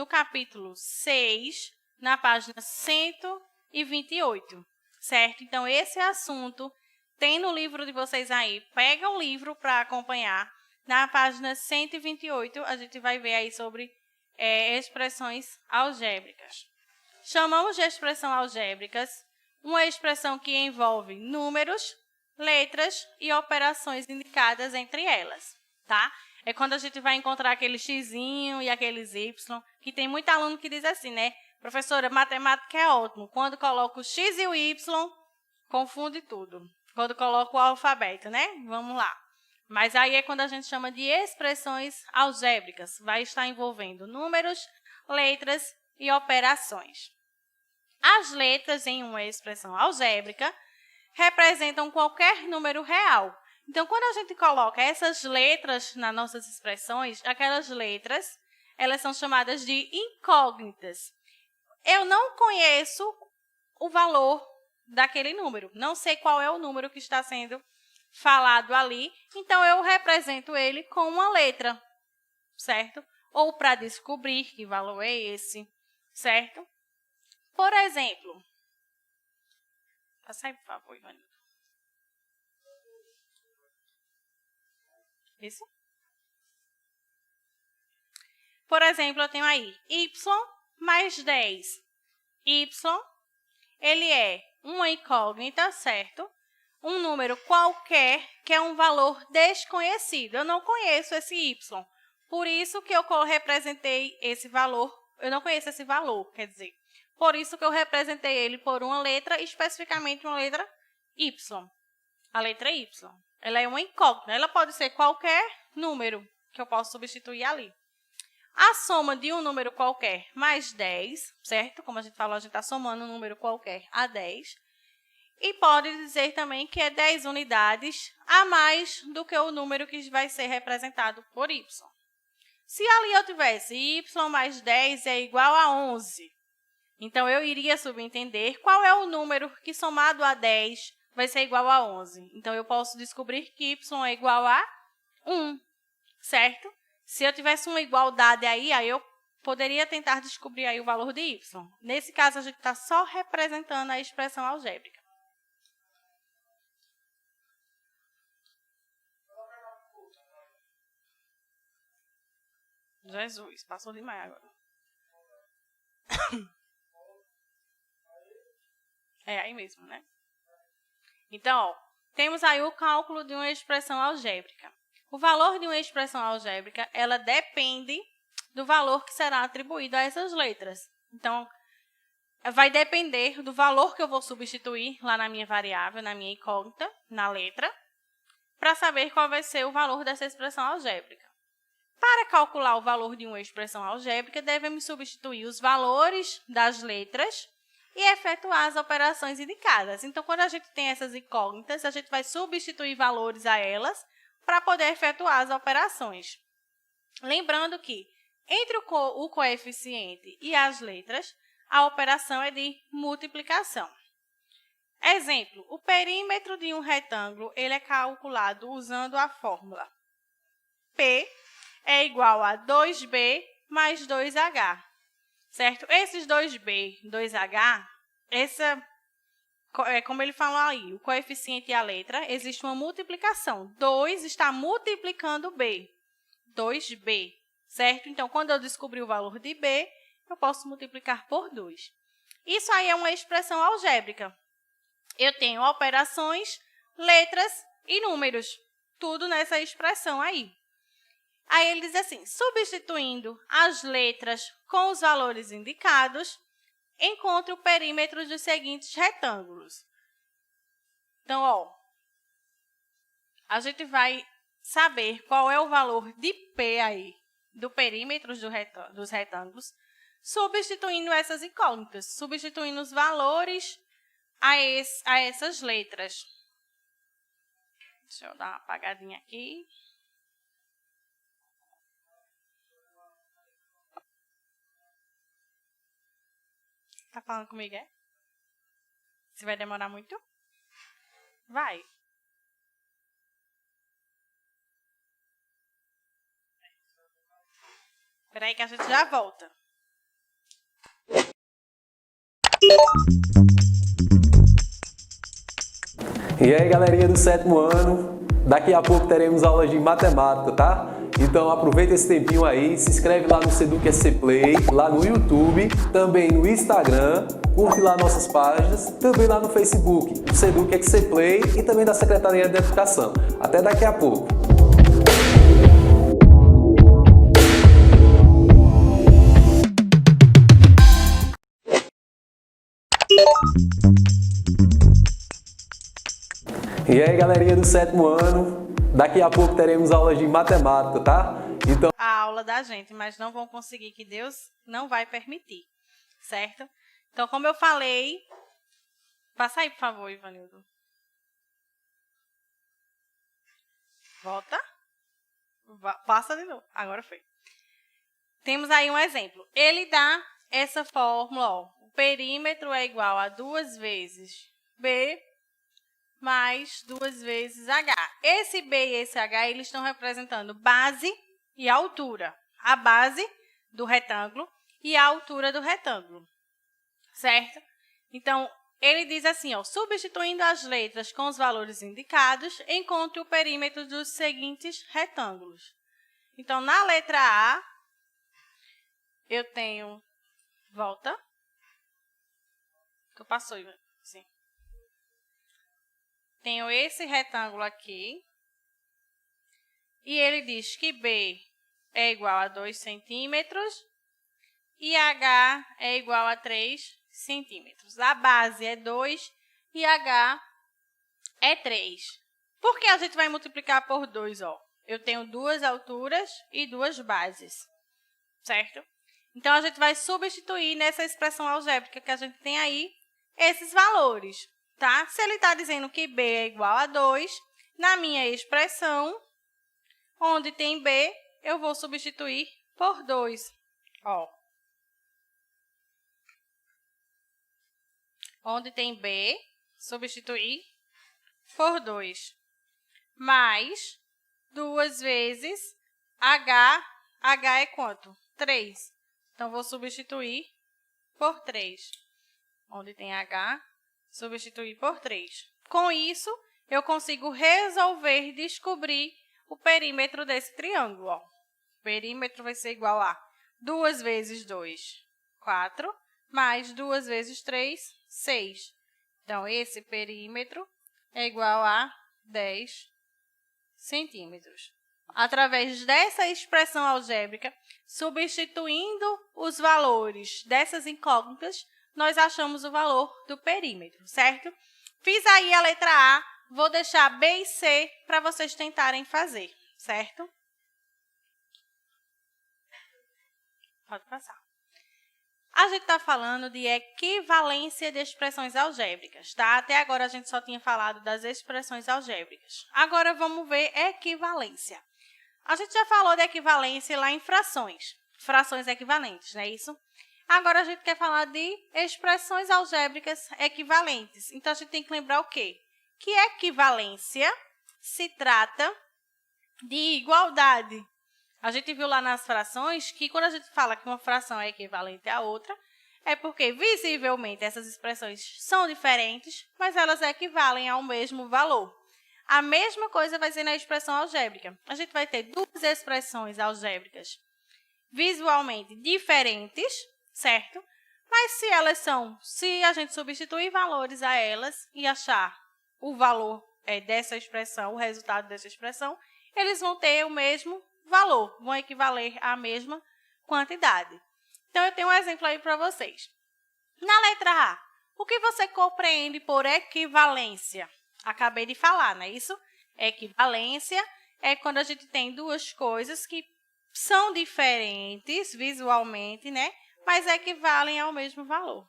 capítulo 6, na página 128, certo? Então, esse assunto tem no livro de vocês aí. Pega o livro para acompanhar. Na página 128, a gente vai ver aí sobre expressões algébricas. Chamamos de expressão algébricas uma expressão que envolve números, letras e operações indicadas entre elas, tá? É quando a gente vai encontrar aquele xzinho e aqueles y, que tem muito aluno que diz assim, né? Professora, matemática é ótimo. Quando coloco o x e o y, confunde tudo. Quando coloco o alfabeto, né? Vamos lá. Mas aí é quando a gente chama de expressões algébricas. Vai estar envolvendo números, letras e operações. As letras em uma expressão algébrica representam qualquer número real. Então, quando a gente coloca essas letras nas nossas expressões, aquelas letras, elas são chamadas de incógnitas. Eu não conheço o valor daquele número, não sei qual é o número que está sendo falado ali, então eu represento ele com uma letra, certo? Ou para descobrir que valor é esse, certo? Por exemplo, passa aí, por favor, Ivanildo. Isso? Por exemplo, eu tenho aí y mais 10. Y, ele é uma incógnita, certo? Um número qualquer que é um valor desconhecido. Eu não conheço esse y. Por isso que eu representei esse valor. Eu não conheço esse valor, quer dizer. Por isso que eu representei ele por uma letra, especificamente uma letra y. A letra y. Ela é uma incógnita. Ela pode ser qualquer número que eu posso substituir ali. A soma de um número qualquer mais 10, certo? Como a gente falou, a gente está somando um número qualquer a 10. E pode dizer também que é 10 unidades a mais do que o número que vai ser representado por y. Se ali eu tivesse y mais 10 é igual a 11, então eu iria subentender qual é o número que somado a 10 vai ser igual a 11. Então, eu posso descobrir que y é igual a 1, certo? Se eu tivesse uma igualdade aí eu poderia tentar descobrir aí o valor de y. Nesse caso, a gente está só representando a expressão algébrica. Jesus, passou demais agora. É aí mesmo, né? Então, temos aí o cálculo de uma expressão algébrica. O valor de uma expressão algébrica, ela depende do valor que será atribuído a essas letras. Então, vai depender do valor que eu vou substituir lá na minha variável, na minha incógnita, na letra, para saber qual vai ser o valor dessa expressão algébrica. Para calcular o valor de uma expressão algébrica, devemos substituir os valores das letras e efetuar as operações indicadas. Então, quando a gente tem essas incógnitas, a gente vai substituir valores a elas para poder efetuar as operações. Lembrando que, entre o coeficiente e as letras, a operação é de multiplicação. Exemplo, o perímetro de um retângulo ele é calculado usando a fórmula P é igual a 2B mais 2H, certo? Esses 2B, 2H, como ele falou aí, o coeficiente e a letra, existe uma multiplicação. 2 está multiplicando B, 2B, certo? Então, quando eu descobrir o valor de B, eu posso multiplicar por 2. Isso aí é uma expressão algébrica. Eu tenho operações, letras e números, tudo nessa expressão aí. Aí ele diz assim, substituindo as letras com os valores indicados, encontre o perímetro dos seguintes retângulos. Então, a gente vai saber qual é o valor de P aí, do perímetro dos retângulos, substituindo essas incógnitas, substituindo os valores a essas letras. Deixa eu dar uma apagadinha aqui. Tá falando comigo, é? Se vai demorar muito? Vai. Espera aí que a gente já volta. E aí, galerinha do 7º ano, daqui a pouco teremos aulas de matemática, tá? Então aproveita esse tempinho aí, se inscreve lá no Seduc SC Play, lá no YouTube, também no Instagram, curte lá nossas páginas, também lá no Facebook, do Seduc SC Play e também da Secretaria de Educação. Até daqui a pouco! E aí, galerinha do 7º ano, daqui a pouco teremos aulas de matemática, tá? Então a aula da gente, mas não vão conseguir, que Deus não vai permitir, certo? Então, como eu falei, passa aí, por favor, Ivanildo. Volta. Passa de novo. Agora foi. Temos aí um exemplo. Ele dá essa fórmula, ó. O perímetro é igual a 2 vezes B mais 2 vezes H. Esse B e esse H, eles estão representando base e altura. A base do retângulo e a altura do retângulo, certo? Então, ele diz assim, ó, substituindo as letras com os valores indicados, encontre o perímetro dos seguintes retângulos. Então, na letra A, eu tenho... Volta. Que passou, sim. Tenho esse retângulo aqui. E ele diz que B é igual a 2 centímetros e H é igual a 3 centímetros. A base é 2 e H é 3. Por que a gente vai multiplicar por 2? Ó? Eu tenho duas alturas e duas bases, certo? Então, a gente vai substituir nessa expressão algébrica que a gente tem aí esses valores, tá? Se ele está dizendo que B é igual a 2, na minha expressão, onde tem B, eu vou substituir por 2. Ó. Onde tem B, substituir por 2. Mais 2 vezes H. H é quanto? 3. Então, vou substituir por 3. Onde tem H, substituir por 3. Com isso, eu consigo resolver, descobrir o perímetro desse triângulo. Ó. O perímetro vai ser igual a 2 vezes 2, 4, mais 2 vezes 3, 6. Então, esse perímetro é igual a 10 centímetros. Através dessa expressão algébrica, substituindo os valores dessas incógnitas, nós achamos o valor do perímetro, certo? Fiz aí a letra A, vou deixar B e C para vocês tentarem fazer, certo? Pode passar. A gente está falando de equivalência de expressões algébricas, tá? Até agora a gente só tinha falado das expressões algébricas. Agora vamos ver equivalência. A gente já falou de equivalência lá em frações, frações equivalentes, não é isso? Agora a gente quer falar de expressões algébricas equivalentes. Então, a gente tem que lembrar o quê? Que equivalência se trata de igualdade. A gente viu lá nas frações que quando a gente fala que uma fração é equivalente à outra, é porque visivelmente essas expressões são diferentes, mas elas equivalem ao mesmo valor. A mesma coisa vai ser na expressão algébrica. A gente vai ter duas expressões algébricas visualmente diferentes, certo? Mas se a gente substituir valores a elas e achar o valor dessa expressão, o resultado dessa expressão, eles vão ter o mesmo valor, vão equivaler à mesma quantidade. Então, eu tenho um exemplo aí para vocês. Na letra A, o que você compreende por equivalência? Acabei de falar, não é isso? Equivalência é quando a gente tem duas coisas que são diferentes visualmente, né? Mas equivalem ao mesmo valor.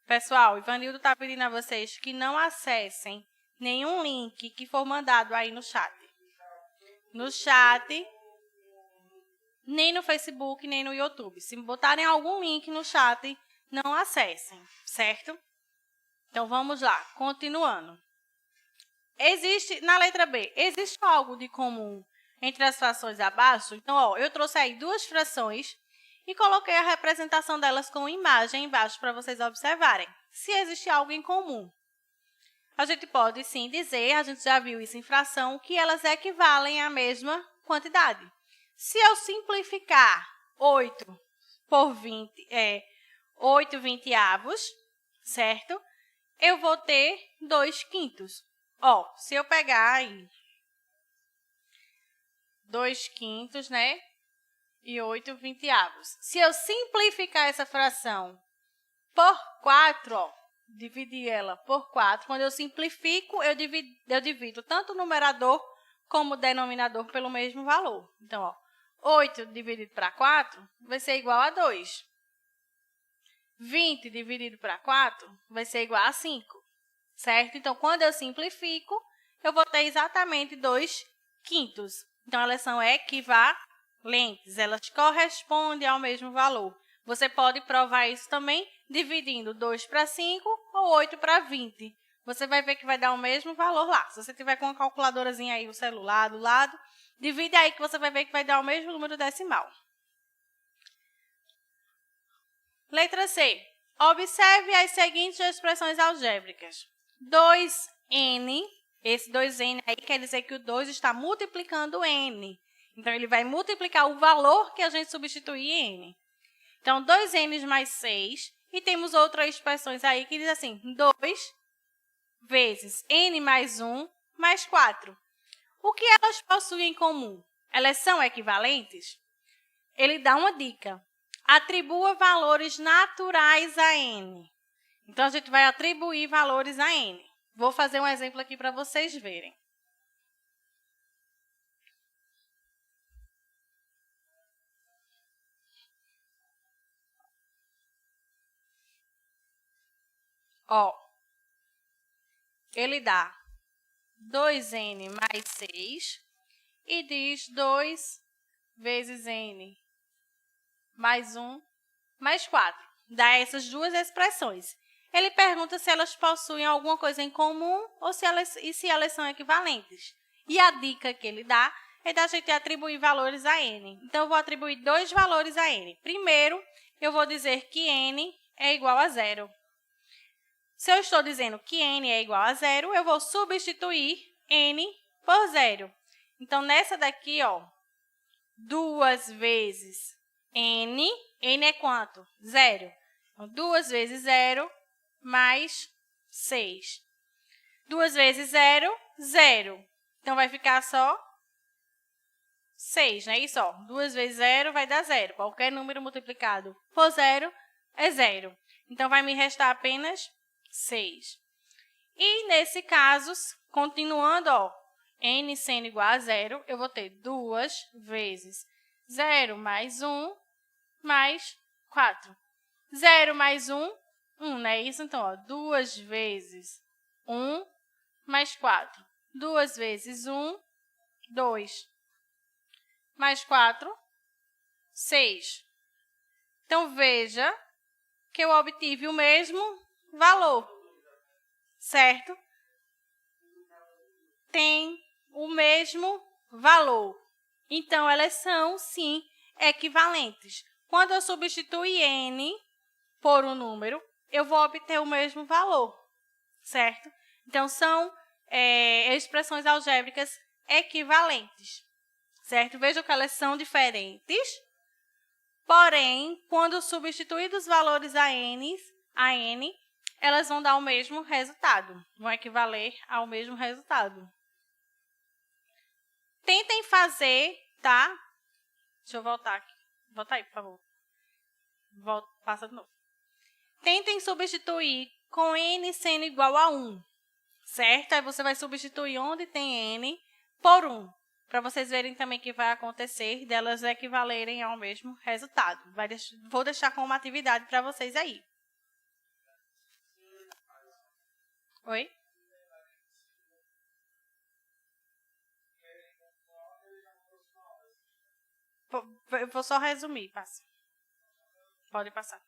Pessoal, Ivanildo está pedindo a vocês que não acessem nenhum link que for mandado aí no chat. No chat, nem no Facebook, nem no YouTube. Se botarem algum link no chat, não acessem, certo? Então, vamos lá, continuando. Na letra B, existe algo de comum entre as frações abaixo? Então, ó, eu trouxe aí duas frações e coloquei a representação delas com imagem embaixo para vocês observarem. Se existe algo em comum, a gente pode sim dizer, a gente já viu isso em fração, que elas equivalem à mesma quantidade. Se eu simplificar 8 por 8 vinteavos, certo? Eu vou ter 2/5. Ó, se eu pegar aí 2/5, né? E 8 vinteavos. Se eu simplificar essa fração por 4, ó, dividir ela por 4, quando eu simplifico, eu divido tanto o numerador como o denominador pelo mesmo valor. Então, ó, 8 dividido para 4 vai ser igual a 2. 20 dividido para 4 vai ser igual a 5, certo? Então, quando eu simplifico, eu vou ter exatamente 2/5. Então, elas são equivalentes, elas correspondem ao mesmo valor. Você pode provar isso também dividindo 2 para 5 ou 8 para 20. Você vai ver que vai dar o mesmo valor lá. Se você tiver com uma calculadorazinha aí, o celular do lado, divide aí que você vai ver que vai dar o mesmo número decimal. Letra C. Observe as seguintes expressões algébricas. 2n, esse 2n aí quer dizer que o 2 está multiplicando n. Então, ele vai multiplicar o valor que a gente substitui em n. Então, 2n mais 6. E temos outras expressões aí que diz assim, 2 vezes n mais 1 mais 4. O que elas possuem em comum? Elas são equivalentes? Ele dá uma dica. Atribua valores naturais a n. Então, a gente vai atribuir valores a n. Vou fazer um exemplo aqui para vocês verem. Ó, ele dá 2n mais 6 e diz 2 vezes n mais 1 mais 4. Dá essas duas expressões. Ele pergunta se elas possuem alguma coisa em comum ou se elas são equivalentes. E a dica que ele dá é da gente atribuir valores a n. Então, eu vou atribuir dois valores a n. Primeiro, eu vou dizer que n é igual a 0. Se eu estou dizendo que n é igual a 0, eu vou substituir n por 0. Então, nessa daqui, ó, 2 vezes n, n é quanto? 0. Então, 2 vezes 0 mais 6. 2 vezes 0, 0. Então, vai ficar só 6, não é isso? Ó, 2 vezes 0 vai dar 0. Qualquer número multiplicado por 0 é 0. Então, vai me restar apenas 6. E, nesse caso, continuando, ó, n sendo igual a 0, eu vou ter 2 vezes 0 mais 1 mais 4. 0 mais 1, 1, não é isso? Então, ó, 2 vezes 1 mais 4. 2 vezes 1, 2. Mais 4, 6. Então, veja que eu obtive o mesmo valor, certo? Tem o mesmo valor. Então, elas são, sim, equivalentes. Quando eu substituir n por um número, eu vou obter o mesmo valor, certo? Então, são expressões algébricas equivalentes, certo? Vejam que elas são diferentes, porém, quando substituídos os valores a n, elas vão dar o mesmo resultado, vão equivaler ao mesmo resultado. Tentem fazer, tá? Deixa eu voltar aqui. Volta aí, por favor. Passa de novo. Tentem substituir com n sendo igual a 1, certo? Aí você vai substituir onde tem n por 1, para vocês verem também que vai acontecer delas equivalerem ao mesmo resultado. Vou deixar como uma atividade para vocês aí. Oi? Eu vou só resumir, passa. Pode passar.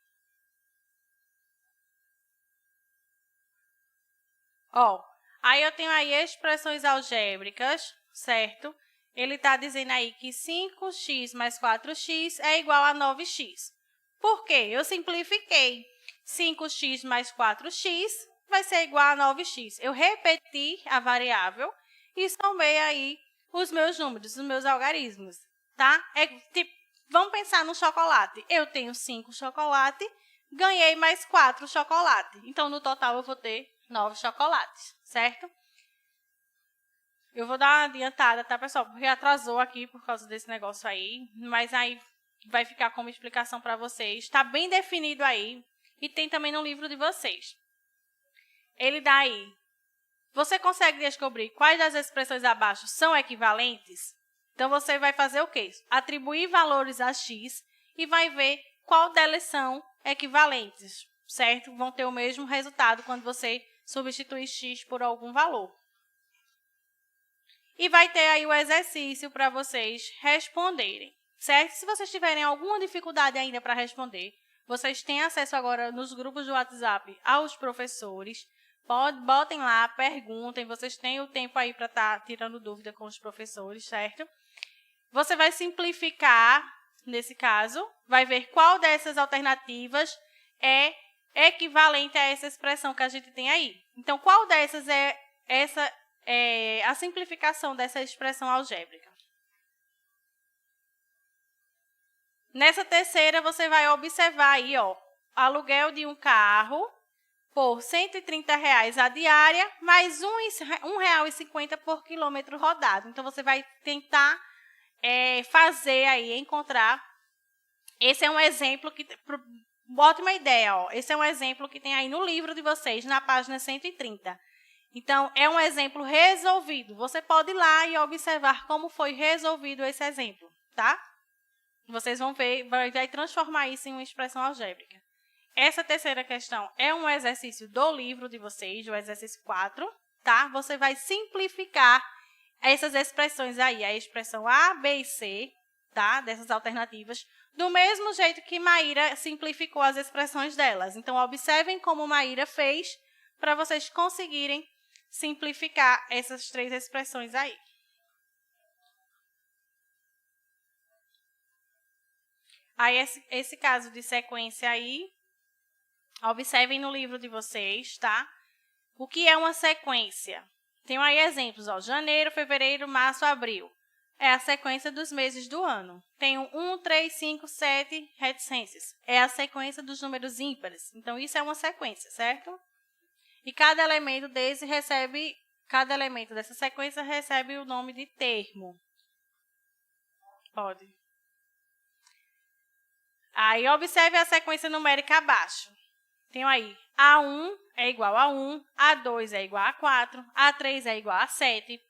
Ó, aí eu tenho aí expressões algébricas, certo? ele está dizendo aí que 5x mais 4x é igual a 9x. Por quê? Eu simplifiquei. 5x mais 4x vai ser igual a 9x. Eu repeti a variável e somei aí os meus números, os meus algarismos, tá? Vamos pensar no chocolate. Eu tenho 5 chocolates, ganhei mais 4 chocolates. Então, no total, eu vou ter 9 chocolates, certo? Eu vou dar uma adiantada, tá, pessoal? Porque atrasou aqui por causa desse negócio aí. Mas aí vai ficar como explicação para vocês. Está bem definido aí. E tem também no livro de vocês. Ele dá aí. Você consegue descobrir quais das expressões abaixo são equivalentes? Então, você vai fazer o quê? Atribuir valores a x e vai ver qual delas são equivalentes, certo? Vão ter o mesmo resultado quando você substituir x por algum valor. E vai ter aí o exercício para vocês responderem, certo? Se vocês tiverem alguma dificuldade ainda para responder, vocês têm acesso agora nos grupos do WhatsApp aos professores. Botem lá, perguntem, vocês têm o tempo aí para estar tirando dúvida com os professores, certo? Você vai simplificar, nesse caso, vai ver qual dessas alternativas é equivalente a essa expressão que a gente tem aí. Então, qual dessas é a simplificação dessa expressão algébrica? Nessa terceira, você vai observar aí, ó, aluguel de um carro por R$ 130,00 a diária, mais R$ 1,50 por quilômetro rodado. Então, você vai tentar fazer aí, encontrar. Esse é um exemplo que... Ótima ideia, ó. Esse é um exemplo que tem aí no livro de vocês, na página 130. Então, é um exemplo resolvido. Você pode ir lá e observar como foi resolvido esse exemplo, tá? Vocês vão ver, vai transformar isso em uma expressão algébrica. Essa terceira questão é um exercício do livro de vocês, o exercício 4, tá? Você vai simplificar essas expressões aí, a expressão A, B e C, tá? Dessas alternativas, do mesmo jeito que Maíra simplificou as expressões delas. Então, observem como Maíra fez para vocês conseguirem simplificar essas 3 expressões aí. Aí, esse caso de sequência aí, observem no livro de vocês, tá? O que é uma sequência? Tem aí exemplos, ó, janeiro, fevereiro, março, abril. É a sequência dos meses do ano. Tem 1, 3, 5, 7 reticências. É a sequência dos números ímpares. Então, isso é uma sequência, certo? E cada elemento dessa sequência recebe o nome de termo. Pode. Aí, observe a sequência numérica abaixo. Tem aí, A1 é igual a 1, A2 é igual a 4, A3 é igual a 7,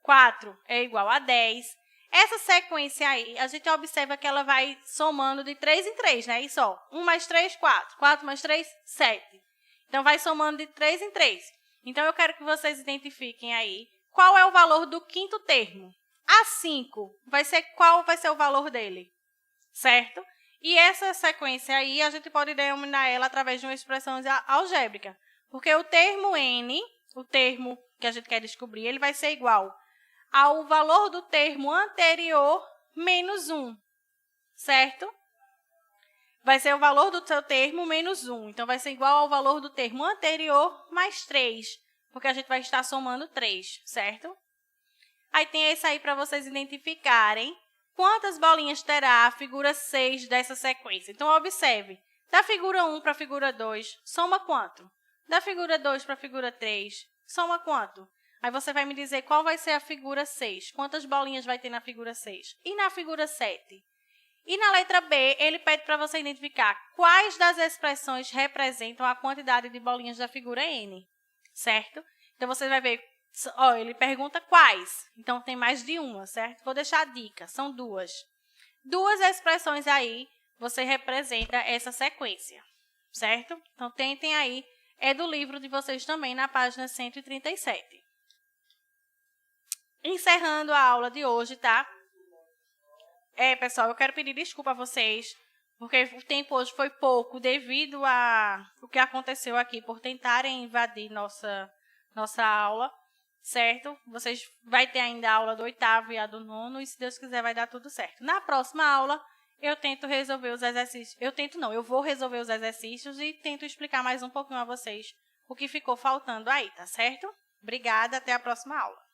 A4 é igual a 10. Essa sequência aí, a gente observa que ela vai somando de 3 em 3, né? Isso, ó, 1 mais 3, 4. 4 mais 3, 7. Então, vai somando de 3 em 3. Então, eu quero que vocês identifiquem aí qual é o valor do quinto termo. A5, qual vai ser o valor dele? Certo? E essa sequência aí, a gente pode denominar ela através de uma expressão algébrica. Porque o termo n, o termo que a gente quer descobrir, ele vai ser igual ao valor do termo anterior menos 1, certo? Vai ser o valor do seu termo menos 1. Então, vai ser igual ao valor do termo anterior mais 3, porque a gente vai estar somando 3, certo? Aí, tem esse aí para vocês identificarem quantas bolinhas terá a figura 6 dessa sequência. Então, observe. Da figura 1 para a figura 2, soma quanto? Da figura 2 para a figura 3, soma quanto? Aí, você vai me dizer qual vai ser a figura 6. Quantas bolinhas vai ter na figura 6? E na figura 7? E na letra B, ele pede para você identificar quais das expressões representam a quantidade de bolinhas da figura N, certo? Então, você vai ver, ó, ele pergunta quais. Então, tem mais de uma, certo? Vou deixar a dica, são 2. 2 expressões aí, você representa essa sequência, certo? Então, tentem aí, é do livro de vocês também, na página 137. Encerrando a aula de hoje, tá? Pessoal, eu quero pedir desculpa a vocês, porque o tempo hoje foi pouco devido a o que aconteceu aqui, por tentarem invadir nossa aula, certo? Vocês vai ter ainda a aula do 8º e a do 9º, e se Deus quiser vai dar tudo certo. Na próxima aula, eu tento resolver os exercícios. Eu vou resolver os exercícios e tento explicar mais um pouquinho a vocês o que ficou faltando aí, tá certo? Obrigada, até a próxima aula.